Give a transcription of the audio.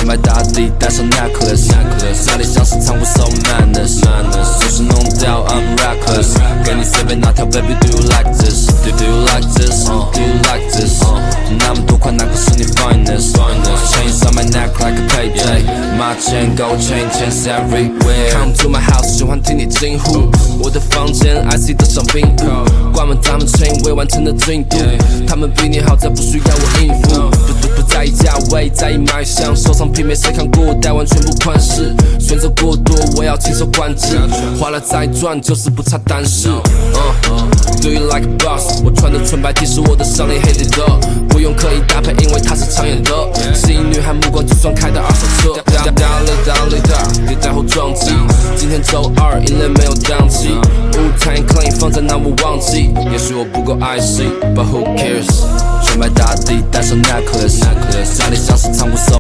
白打底，戴上 necklace， 家里像是仓库 so madness， 就是弄掉 I'm reckless， 给你随便拿条 baby do you like this， do you like this， do you like this， 那么多款哪个是你 finest， chains on my neck like a payday， my chain gold chains everywhere， come to my house 喜欢听你惊呼，我的房间 IC 的上宾关门他们 chain 未完成的进度，他们比你好再不需要我应付，不在意价位，在意卖相，收藏媲美谁看过，带完全部款式，选择过多，我要亲手管制，花了再赚就是不差单式。Do you like a boss？ 我穿的纯白 T 是我的上脸黑底的，不用刻意搭配，因为它是常演的，吸引女孩目光，就算开的二手车。跌在后撞击，今天周二，音类没有档期，舞台 clean 放在那我忘记，也许我不够爱惜 ，But who cares？ 全白打底，戴上 necklace， 家里像是仓库 so